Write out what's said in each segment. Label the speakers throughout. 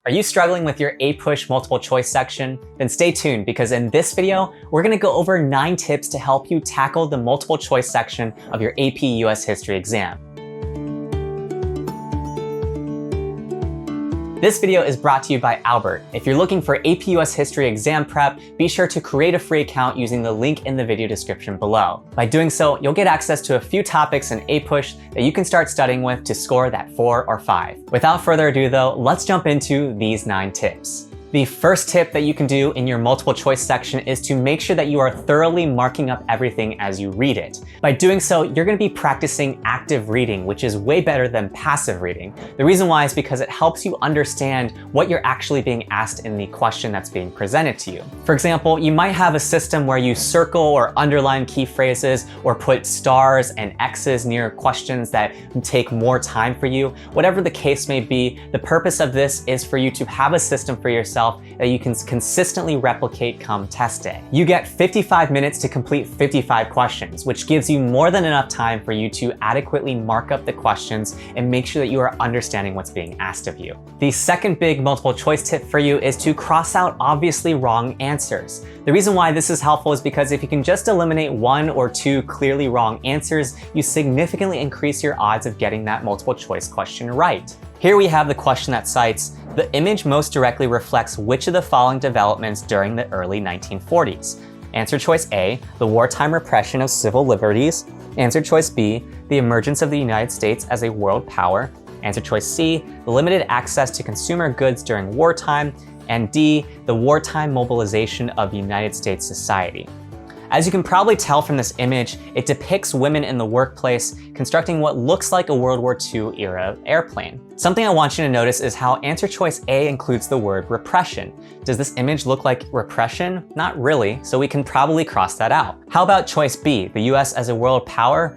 Speaker 1: Are you struggling with your APUSH multiple choice section? Then stay tuned, because in this video, we're going to go over 9 tips to help you tackle the multiple choice section of your AP US History exam. This video is brought to you by Albert. If you're looking for AP US History exam prep, be sure to create a free account using the link in the video description below. By doing so, you'll get access to a few topics in APUSH that you can start studying with to score that 4 or 5. Without further ado though, let's jump into these 9 tips. The first tip that you can do in your multiple choice section is to make sure that you are thoroughly marking up everything as you read it. By doing so, you're going to be practicing active reading, which is way better than passive reading. The reason why is because it helps you understand what you're actually being asked in the question that's being presented to you. For example, you might have a system where you circle or underline key phrases or put stars and X's near questions that take more time for you. Whatever the case may be, the purpose of this is for you to have a system for yourself that you can consistently replicate come test day. You get 55 minutes to complete 55 questions, which gives you more than enough time for you to adequately mark up the questions and make sure that you are understanding what's being asked of you. The second big multiple choice tip for you is to cross out obviously wrong answers. The reason why this is helpful is because if you can just eliminate 1 or 2 clearly wrong answers, you significantly increase your odds of getting that multiple choice question right. Here we have the question that cites, the image most directly reflects which of the following developments during the early 1940s? Answer choice A, the wartime repression of civil liberties. Answer choice B, the emergence of the United States as a world power. Answer choice C, the limited access to consumer goods during wartime. And D, the wartime mobilization of United States society. As you can probably tell from this image, it depicts women in the workplace constructing what looks like a World War II era airplane. Something I want you to notice is how answer choice A includes the word repression. Does this image look like repression? Not really, so we can probably cross that out. How about choice B, the US as a world power?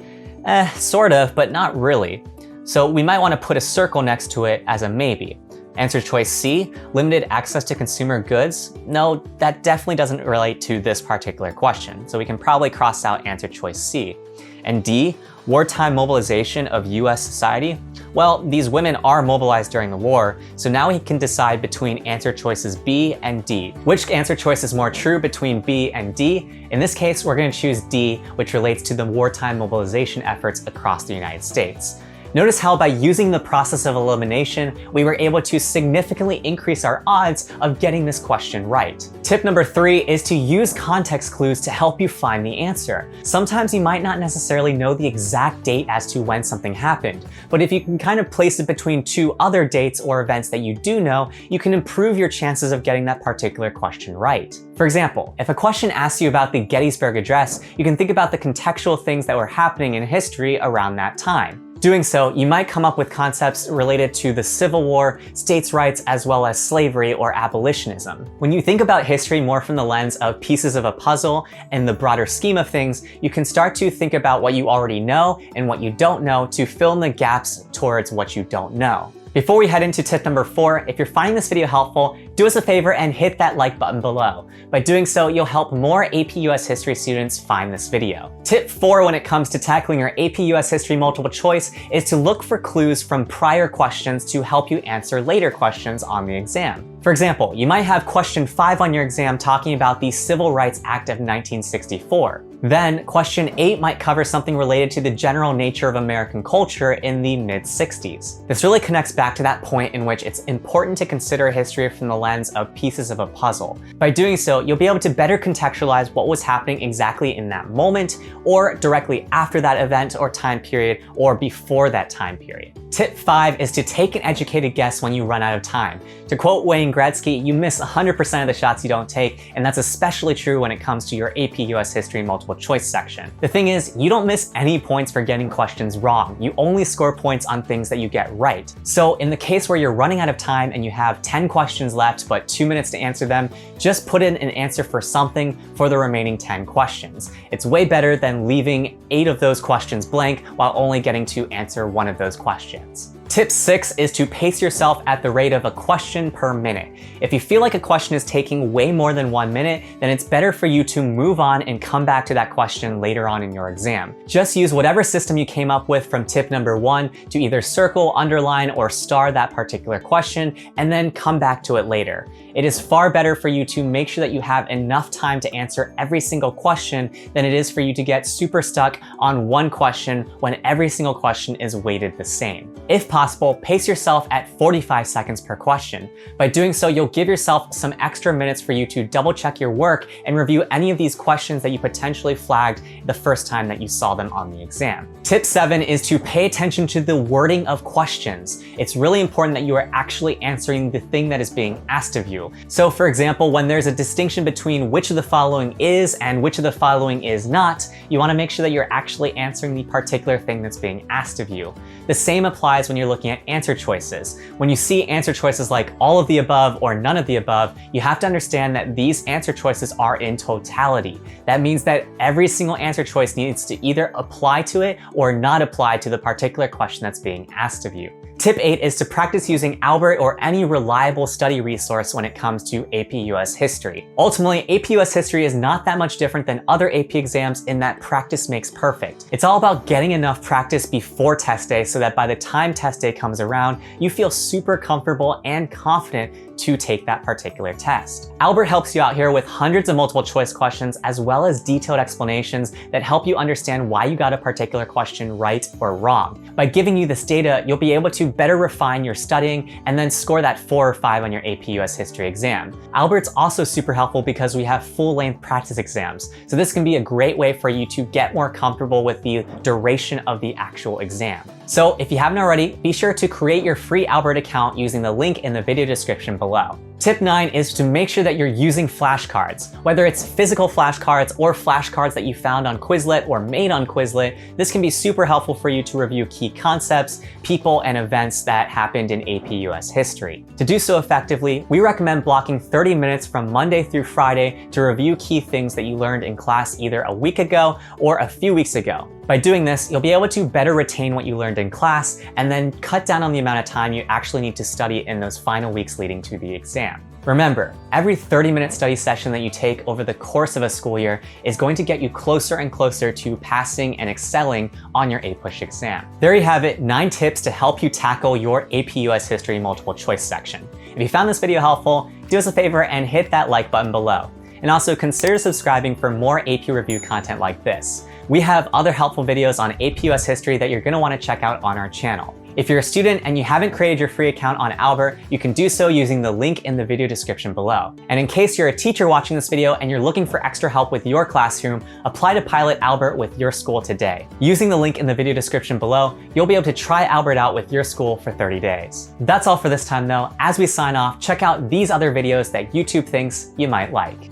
Speaker 1: Sort of, but not really. So we might want to put a circle next to it as a maybe. Answer choice C, limited access to consumer goods? No, that definitely doesn't relate to this particular question, so we can probably cross out answer choice C. And D, wartime mobilization of US society? Well, these women are mobilized during the war, so now we can decide between answer choices B and D. Which answer choice is more true between B and D? In this case, we're going to choose D, which relates to the wartime mobilization efforts across the United States. Notice how by using the process of elimination, we were able to significantly increase our odds of getting this question right. Tip number 3 is to use context clues to help you find the answer. Sometimes you might not necessarily know the exact date as to when something happened, but if you can kind of place it between 2 other dates or events that you do know, you can improve your chances of getting that particular question right. For example, if a question asks you about the Gettysburg Address, you can think about the contextual things that were happening in history around that time. Doing so, you might come up with concepts related to the Civil War, states' rights, as well as slavery or abolitionism. When you think about history more from the lens of pieces of a puzzle and the broader scheme of things, you can start to think about what you already know and what you don't know to fill in the gaps towards what you don't know. Before we head into tip number 4, if you're finding this video helpful, do us a favor and hit that like button below. By doing so, you'll help more AP US History students find this video. Tip 4 when it comes to tackling your AP US History multiple choice is to look for clues from prior questions to help you answer later questions on the exam. For example, you might have question 5 on your exam talking about the Civil Rights Act of 1964. Then, question 8 might cover something related to the general nature of American culture in the mid-60s. This really connects back to that point in which it's important to consider history from the lens of pieces of a puzzle. By doing so, you'll be able to better contextualize what was happening exactly in that moment, or directly after that event or time period, or before that time period. Tip 5 is to take an educated guess when you run out of time. To quote Wayne Gretzky, you miss 100% of the shots you don't take, and that's especially true when it comes to your AP US History multiple choice section. The thing is, you don't miss any points for getting questions wrong. You only score points on things that you get right. So in the case where you're running out of time and you have 10 questions left but 2 minutes to answer them, just put in an answer for something for the remaining 10 questions. It's way better than leaving 8 of those questions blank while only getting to answer 1 of those questions. Tip 6 is to pace yourself at the rate of a question per minute. If you feel like a question is taking way more than 1 minute, then it's better for you to move on and come back to that question later on in your exam. Just use whatever system you came up with from tip number 1 to either circle, underline, or star that particular question, and then come back to it later. It is far better for you to make sure that you have enough time to answer every single question than it is for you to get super stuck on one question when every single question is weighted the same. If possible, pace yourself at 45 seconds per question. By doing so, you'll give yourself some extra minutes for you to double check your work and review any of these questions that you potentially flagged the first time that you saw them on the exam. Tip 7 is to pay attention to the wording of questions. It's really important that you are actually answering the thing that is being asked of you. So for example, when there's a distinction between which of the following is and which of the following is not, you want to make sure that you're actually answering the particular thing that's being asked of you. The same applies when you're looking at answer choices. When you see answer choices like all of the above or none of the above, you have to understand that these answer choices are in totality. That means that every single answer choice needs to either apply to it or not apply to the particular question that's being asked of you. Tip 8 is to practice using Albert or any reliable study resource when it comes to AP US history. Ultimately, AP US history is not that much different than other AP exams in that practice makes perfect. It's all about getting enough practice before test day so that by the time test day comes around, you feel super comfortable and confident to take that particular test. Albert helps you out here with hundreds of multiple choice questions as well as detailed explanations that help you understand why you got a particular question right or wrong. By giving you this data, you'll be able to better refine your studying and then score that 4 or 5 on your AP US history exam. Albert's also super helpful because we have full-length practice exams. So this can be a great way for you to get more comfortable with the duration of the actual exam. So if you haven't already, be sure to create your free Albert account using the link in the video description below. Tip 9 is to make sure that you're using flashcards. Whether it's physical flashcards or flashcards that you found on Quizlet or made on Quizlet, this can be super helpful for you to review key concepts, people, and events that happened in AP US history. To do so effectively, we recommend blocking 30 minutes from Monday through Friday to review key things that you learned in class either a week ago or a few weeks ago. By doing this, you'll be able to better retain what you learned in class and then cut down on the amount of time you actually need to study in those final weeks leading to the exam. Remember, every 30-minute study session that you take over the course of a school year is going to get you closer and closer to passing and excelling on your APUSH exam. There you have it, 9 tips to help you tackle your AP US History multiple choice section. If you found this video helpful, do us a favor and hit that like button below. And also consider subscribing for more AP review content like this. We have other helpful videos on AP US history that you're going to want to check out on our channel. If you're a student and you haven't created your free account on Albert, you can do so using the link in the video description below. And in case you're a teacher watching this video and you're looking for extra help with your classroom, apply to pilot Albert with your school today. Using the link in the video description below, you'll be able to try Albert out with your school for 30 days. That's all for this time though. As we sign off, check out these other videos that YouTube thinks you might like.